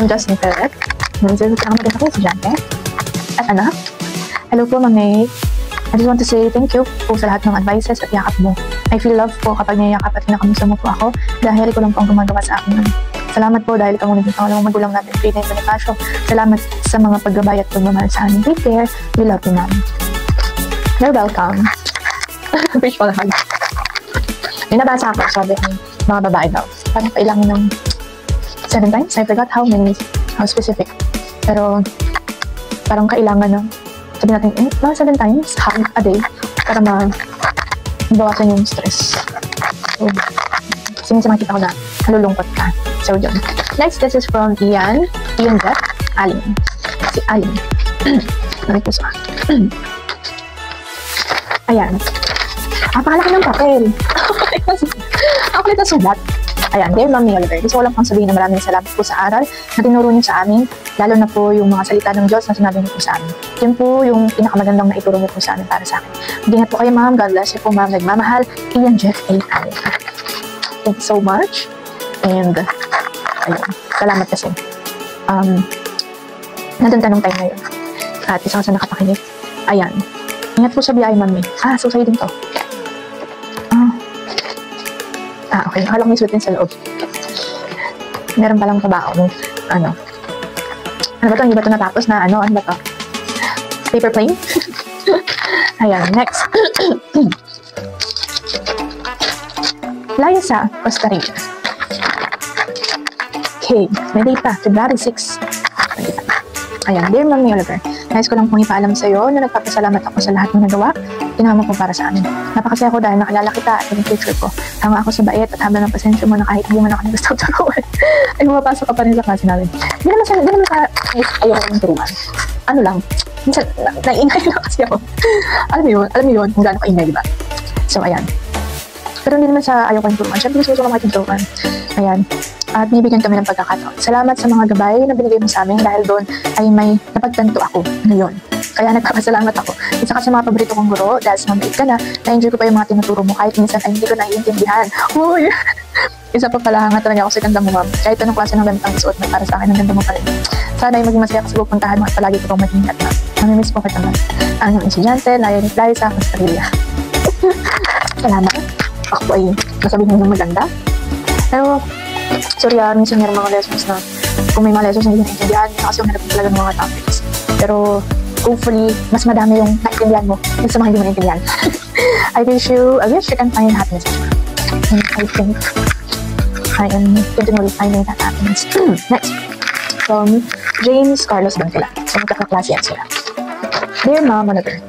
from Justin Perret. Nag-serve ka maganda ko, estudyante. At anak. Hello po, Ma'am May. I just want to say thank you po sa lahat ng advices at yakap mo. I feel love po kapag niyayakap at kinakamusta mo po ako dahil ikaw lang po ang gumagawa sa akin. Salamat po dahil ikaw naging pangalawang magulang natin, Frida and Bonifacio. Salamat sa mga paggabay at pagmamahal sa amin. Take care. We love you, Ma'am. You're welcome. Visual hug. May nabasa ako, sabi ng mga babae daw. Parang kailangan ng 7 times. I forgot how many, how specific. Pero parang kailangan ng sabi natin, mga 7 times, hug a day para mabawasan yung stress. So, kasi makita ko na nalulungkot ka. So, yun. Next, this is from Ian Jeff, Aling. Si Aling. Naripuso ka. Ayan. Pakalaki ng papel. Ako ulit ang sulat. Ayan, dear Ma'am Oliver, gusto ko lang pang sabihin na maraming salamat po sa aral na tinuro niyo sa amin, lalo na po yung mga salita ng Diyos na sinabi niyo po sa amin. Yun po yung pinakamagandang na ituro niyo po sa amin para sa akin. Mag-ingat po kayo, Ma'am. God bless you po, Ma'am. Nagmamahal, Ian Jeff A. Allen. Thank you so much. And, ayun, salamat kasi. Nandun tanong tayo ngayon. At isa ka sa nakapakinig. Ayan. Ingat po sa biyahe, Ma'am. So sa'yo din to. Okay. Halang may suitin sa loob. Meron palang trabaho nung, ano ba to? Hindi ba to natapos na, ano ba to? Paper plane? Ayan, next. Liza, Costa Rica. Okay, may data, February 6. Ayan, dear Ma'am Oliver, nais ko lang pong ipaalam sa iyo na nagpapasalamat ako sa lahat ng nagawa, ginawa mo po para sa amin. Napakasaya ko dahil nakilala kita at yung picture ko. Tama ako sa bait at haba ng pasensya mo na kahit hindi mo na kami gusto turuan. Ay, pumapasok ka pa rin sa klase namin. Hindi naman sa ayaw ko ng turuan. Ano lang, minsan, naiingay lang kasi ako. Alam mo yun, kung gaano kaingay, diba? So, ayan. Pero hindi naman sa ayaw ko ng turuan. Siyempre, gusto ko lang turuan. Ayan. At binibigyan kami ng pagkakataon. Salamat sa mga gabay na binigay mo sa amin dahil doon ay may napagtanto ako ngayon. Kaya nagpapasalamat ako. Isa ka sa mga paborito kong guro dahil sa mabait ka na-enjoy ko pa yung mga tinuturo mo kahit minsan ay hindi ko naiintindihan. Uy! Isa pa pala nga talaga ako sa ganda mo, Ma'am. Kahit anong klase ng gandang isuot mo para sa akin, ang ganda mo pa rin. Sana ay maging masaya ka sa pupuntahan mo at palagi ko pang mag-ingat, Ma'am. Namimiss po kita, Ma'am. Ang iyong estudyante, Liza, Australia. Salamat. Ako po ay masabihin mo ng maganda. Pero, sorry minsan meron mga lessons na kung may mga lessons na hindi naiintindihan, kasi yung harapin talaga ng mga topics. Pero, hopefully, mas madami yung naiintindihan mo yung sa mga hindi mo naiintindihan. I wish you can find happiness. And I think I am continually finding that happiness. Next, from James Carlos Bantila. So, magkakaklase yan sila. Dear Ma'am Oliver,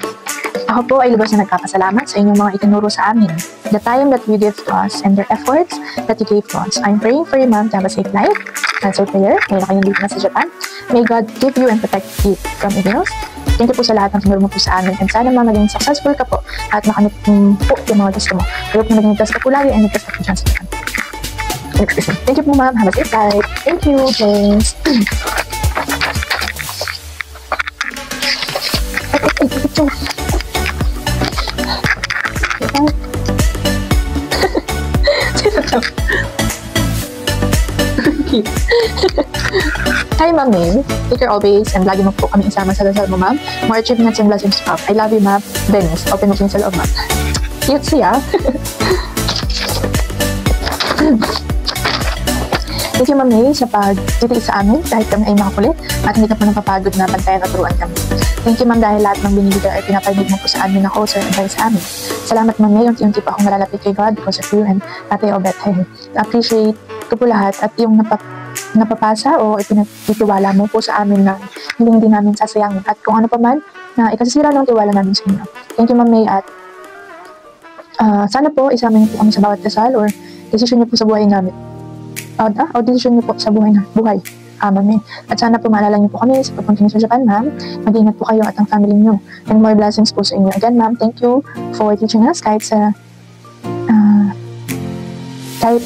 ako po ay lubos na nagpapasalamat sa inyong mga itinuro sa amin. The time that you give to us and the efforts that you gave to us. I'm praying for you, Ma'am, to have a safe life. Answer prayer. Ngayon na kayong dito na sa Japan. May God give you and protect you from evils. Thank you po sa lahat ng tinuro mo po sa amin. And sana maging successful ka po at makamit po yung mga gusto mo. Kaya po maging test ka po lagi and test ka po dyan sa Japan. Excuse me. Thank you po, Ma'am. Have a safe life. Thank you, James. Hi, Ma'am May. Take care always and lagi mo po kami isama sa dasal mo, Ma'am. More achievements and blessings, Ma'am. I love you, Ma'am. Dennis, open mo sa loob, Ma'am. Cute siya. Thank you, Ma'am May, sa pag-titiis sa amin kahit kami ay makakulit at hindi ka po napapagod na bantayan at turuan kami. Thank you, Ma'am, dahil lahat ng binibigay ay pinaparinig mo po sa amin na co-sir and advice sa amin. Salamat, Ma'am May, unti-unti pa akong nalalapit kay God because of you and Ate Obet. Appreciate ko po lahat at yung napapasa o ipinagtitiwala mo po sa amin na hindi namin sasayangin at kung ano pa man na ikasisira ng tiwala namin sa inyo. Thank you, Ma'am May, at sana po isama niyo po kami sa bawat kasal or desisyon niyo po sa buhay namin. O desisyon niyo po sa buhay, Ma'am May. At sana po maalala niyo po kami sa pagpunta niyo sa Japan, Ma'am. Mag-ingat po kayo at ang family niyo. And more blessings po sa inyo. Again, Ma'am, thank you for teaching us kahit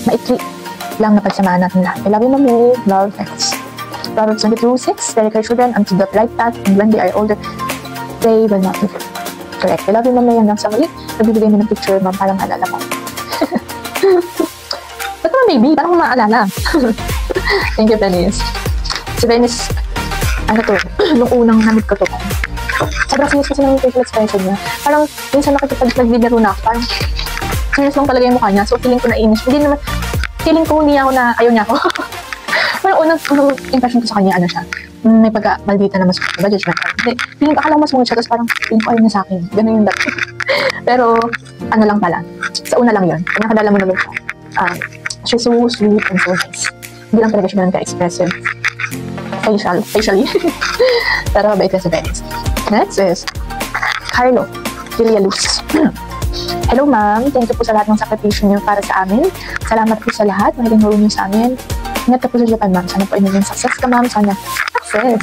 maikli lang na pagsamahan natin lahat. I love you, Ma'am May. Love, thanks. Proverbs 22:6, direct our children unto the right path, and when they are older, they will not be correct. I love you, Ma'am May. Hanggang sa muli, nagbibigay mo ng picture, Ma'am, parang maalala mo. Ba't naman, baby? Parang maalala. Thank you, Dennis. Si Venice, ano to, nung unang namit ko to, sobrang serious kasi ng facial expression niya. Parang, minsan nagbibiro na ako, parang, serious lang talaga yung mukha niya. So, feeling ko nainis. Hindi naman, feeling ko hindi ako na, ayaw niya ako. Parang unang impression ko sa kanya, ano siya, may pagka-maldita na mas ba, judgmental. Hindi, feeling ko, akala ko mas muna siya, tapos parang, feeling ko ayaw niya sa akin. Ganun yung dati. Pero, ano lang pala, sa una lang yun, kung nakadala mo naman siya, she's so sweet and so nice. Hindi lang talaga siya ganun ka-expressive. Facially. Pero mabait na sa Venice. Next is Carlo Villaluz. Hello ma'am, thank you po sa lahat ng sakripisyo niyo para sa amin. Salamat po sa lahat ng tinuro niyo sa amin. Ingat ka po sa Japan ma'am. Sana po ay maging success ka ma'am. Sana success.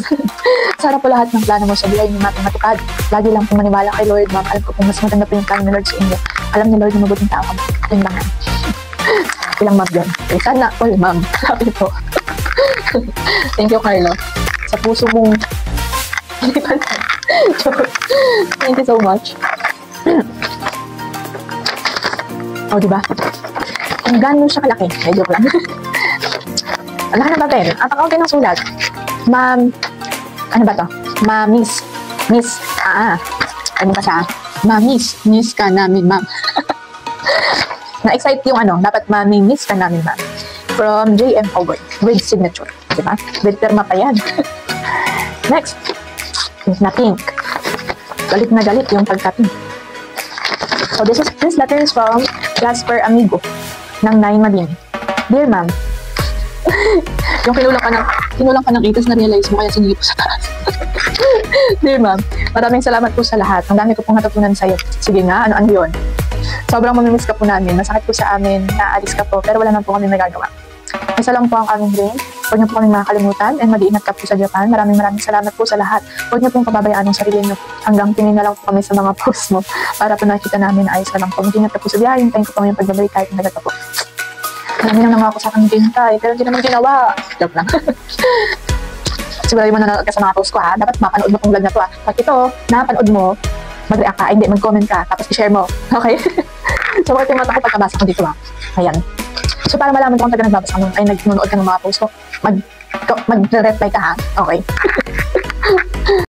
Sana po lahat ng plano mo sa buhay niyo matupad. Lagi lang po maniwala kay Lord ma'am. Alam ko po mas maganda po yung plano ni Lord sa inyo. Alam ni Lord na mabuting tao ka. Yun lang ma'am. Ilang ma'am yun. Okay, sana all ma'am. Sabi po. Thank you Carlo. Sa puso mong thank you so much. Oh, diba? Kung gano'n siya kalaki. Ay, joke lang. Wala ka na ba, Ben? Ang pang-okay ng sulat. Ma'am, ano ba to? Miss. Ano pa siya? Miss ka namin, ma'am. Na-excite yung ano, dapat miss ka namin, ma'am. From JM Howard, with signature. Diba? With perma pa yan. Next. Pink na pink. Galit na galit yung pagka-pink. So this letter is from Jasper Amigo ng 9 Madini. Dear ma'am, yung kinulang ka ng itas na realize mo kaya sinili po sa taas. Dear ma'am, maraming salamat po sa lahat. Ang dami ko pong natutunan sa'yo. Sige nga, ano yun? Sobrang mamimiss ka po namin. Masakit po sa amin, naalis ka po, pero wala na po kami nagagawa. Isa lang po ang aming dream. Huwag niyo po kaming makakalimutan and mag-iingat ka po sa Japan. Maraming salamat po sa lahat. Huwag niyo pong pababayaan ang sarili niyo. Hanggang tingin na lang po kami sa mga post mo para po nakita namin na ayos na lang po. Mag-iingat ka po sa biyahe. Hintayin ko po yung pagbabalik kahit nagat po. Marami lang ako sa aking hintay, pero hindi naman ginawa. Joke lang. Siguro mo nanonood ka sa mga post ko ha. Dapat mapanood mo tong vlog na to ha. Pag ito, napanood mo, mag-react ka, hindi, mag-comment ka, tapos i-share mo. Okay? So, wala yung mata ko pagkabasa ko dito ha. Ayan. So, para malaman ko kung taga nagbabasa ka ay nanonood ka ng mga post ko, mag-reply ka ha. Okay.